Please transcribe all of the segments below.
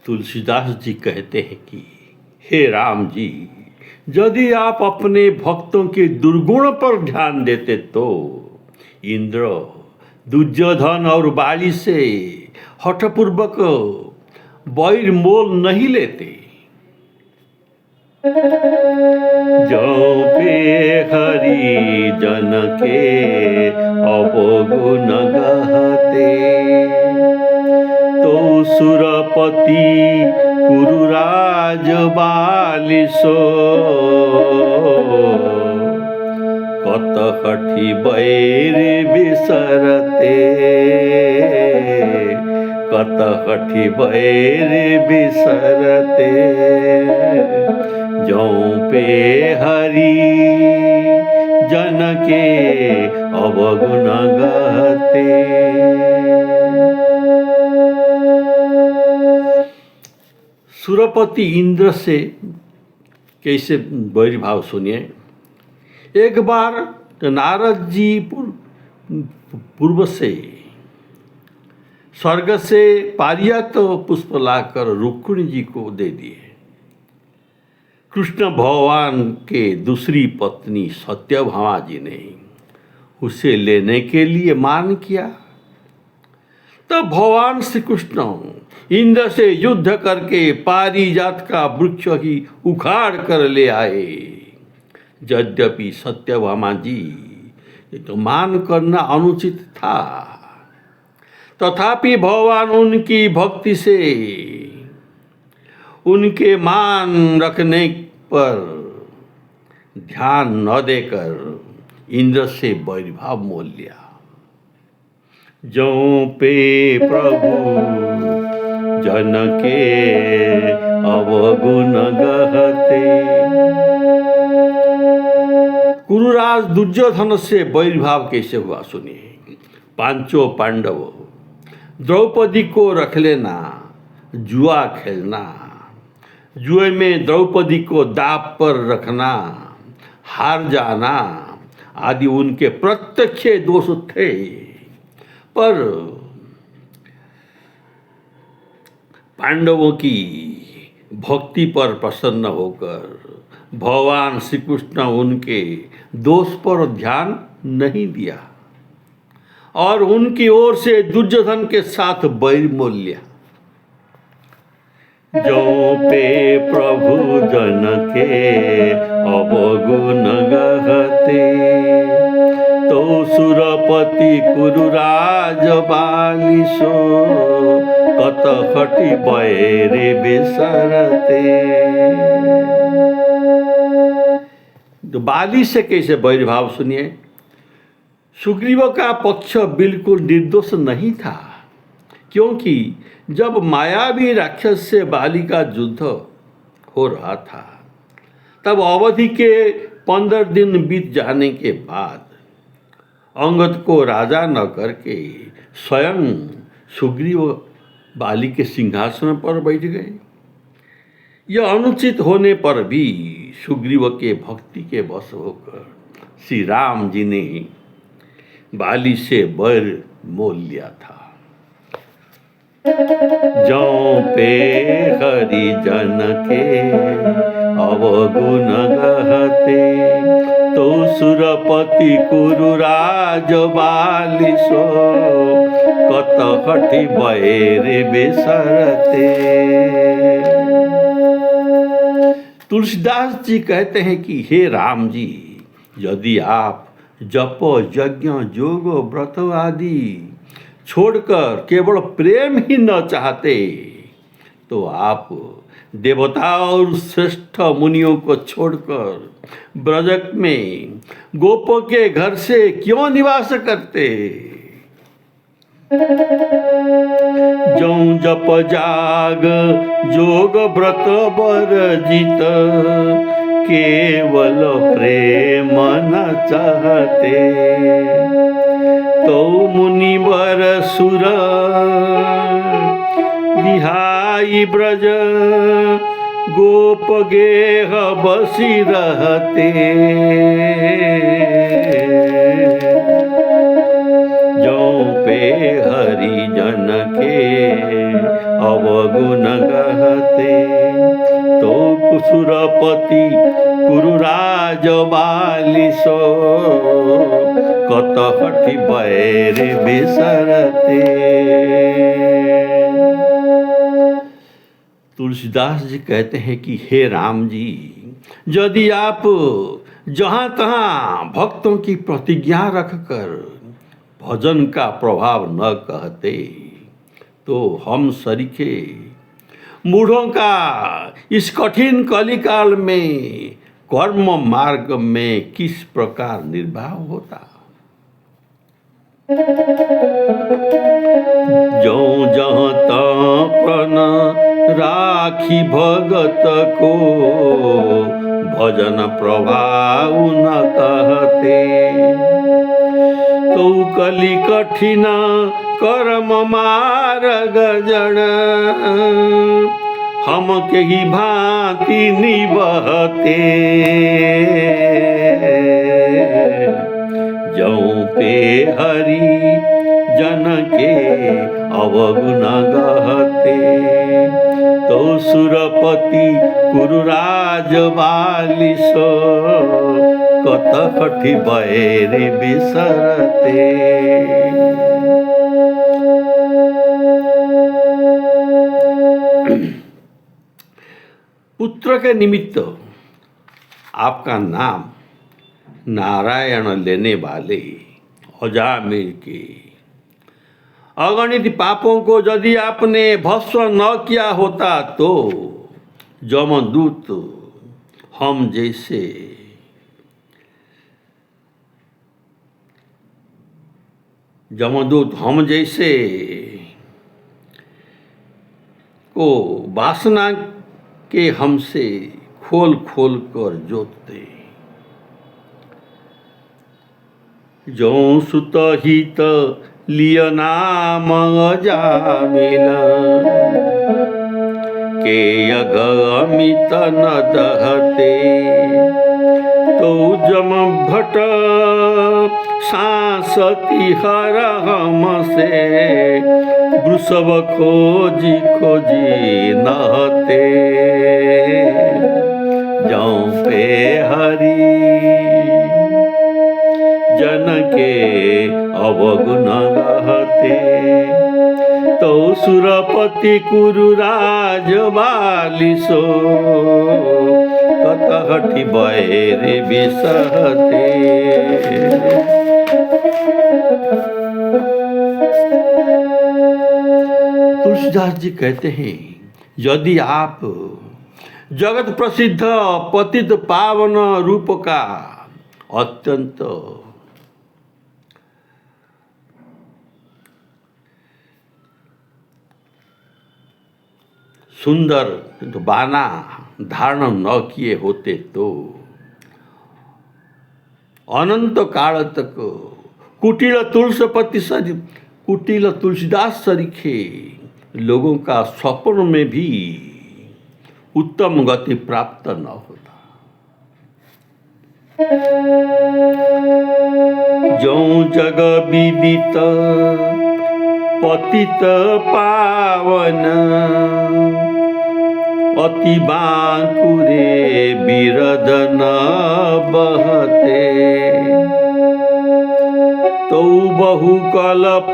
तुलसीदास जी कहते हैं कि हे राम जी, यदि आप अपने भक्तों के दुर्गुण पर ध्यान देते तो इंद्र, दुर्योधन और बाली से हठपूर्वक वैर मोल नहीं लेते। जो पे हरि जन के अवगुण गहते, तो सुरपति कुरुराज बालिसो, कत हठी बैर बिसरते, कत हठी बैर बिसरते। जो पे हरि जन के अवगुण गहते। सुरपति इंद्र से कैसे वैर भाव सुनिए। एक बार नारद जी पूर्व से स्वर्ग से पारिजात पुष्प लाकर रुक्मिणी जी को दे दिए। कृष्ण भगवान के दूसरी पत्नी सत्यभामा जी ने उसे लेने के लिए मान किया। तब भगवान श्री कृष्ण इंद्र से युद्ध करके पारिजात का वृक्ष ही उखाड़ कर ले आए। यद्यपि सत्यभामा जी तो मान करना अनुचित था, तथापि भगवान उनकी भक्ति से उनके मान रखने पर ध्यान न देकर इंद्र से वैरभाव मोल लिया। जो पे प्रभु जन के अवगुण गहते। कुरुराज दुर्योधन से वैरभाव कैसे हुआ सुनिए। पांचों पांडव द्रौपदी को रख लेना, जुआ खेलना, जुए में द्रौपदी को दांव पर रखना, हार जाना आदि उनके प्रत्यक्ष दोष थे। पर पांडवों की भक्ति पर प्रसन्न होकर भगवान श्री कृष्ण उनके दोष पर ध्यान नहीं दिया और उनकी ओर से दुर्योधन के साथ वैर मोल लिया। जो पे प्रभु जन के अवगुण गहते, तो सुरपति कुरुराज बालिसो, कत हठी बैर बिसरते। तो बाली से कैसे वैर भाव सुनिए। सुग्रीव का पक्ष बिल्कुल निर्दोष नहीं था, क्योंकि जब मायावी राक्षस से बाली का युद्ध हो रहा था, तब अवधि के 15 दिन बीत जाने के बाद अंगद को राजा न करके स्वयं सुग्रीव बाली के सिंहासन पर बैठ गए। यह अनुचित होने पर भी सुग्रीव के भक्ति के वश होकर श्री राम जी ने बाली से वैर मोल लिया था। जो पे हरि जन के अवगुण गहते, तो सुरपति कुरुराज बालिसो, कत हठी बैर बिसरते। तुलसीदास जी कहते हैं कि हे राम जी, यदि आप जप, यज्ञ, योग, व्रत आदि छोड़कर केवल प्रेम ही न चाहते, तो आप देवता और श्रेष्ठ मुनियों को छोड़कर ब्रज में गोपों के घर से क्यों निवास करते। जो जप जाग जोग व्रत वर्जित, केवल प्रेम न चाहते, तो मुनिवर सुर बिहाई ब्रज, गोप गेह बसी रहते। जो पे हरि जन के अवगुण गहते। तो कुसुरपति कुरुराज बालिसो कतहठि बैर बिसरते। तुलसीदास जी कहते हैं कि हे राम जी, यदि आप जहाँ तहाँ भक्तों की प्रतिज्ञा रखकर भजन का प्रभाव न कहते तो हम सरीखे मूढ़ों का इस कठिन कलिकाल में कर्म मार्ग में किस प्रकार निर्वाह होता। जो जहाँ तहाँ प्रण राखी भगत को भजन प्रभाव न कहते। तो कलि कठिन कर्म मार्ग जन हम के ही भांति निबहते। जौं पे हरि जन के अवगुण गहते। तो सुरपति कुरुराज बालिसो कतहठि बैर बिसरते। पुत्र के निमित्त आपका नाम नारायण लेने वाले अजामिल के अगणित पापों को यदि आपने भस्म न किया होता तो जमदूत हम जैसे को वासना के हमसे खोल खोल कर जोतते। जो सुत हित लिय नाम अजामिल के यग अमित न दहते। तो जम भट सांसति हर हम से वृषभ खोजी खोजी नहते। जौं पे हरि जन के अवगुण गहते। तो सुरपति कुरुराज बालिसो कतहठि बैर बिसरते। तुलसीदास जी कहते हैं, यदि आप जगत प्रसिद्ध पतित पावन रूप का अत्यंत सुंदर बाना धारण न किए होते तो अनंत काल तक कुटिल तुलसीदास सरीखे लोगों का स्वप्न में भी उत्तम गति प्राप्त न होता। जौं जग विदित पतित पावन अति बांकुरे बिरद न बहते। तो बहु कल्प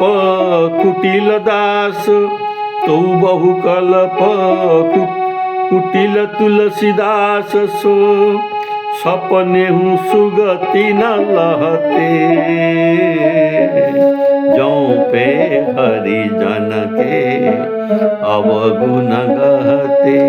कुटिल दास कुटिल तुलसीदास सो सपने हूँ सुगति न लहते। जौं पे हरि जन के अवगुण गहते।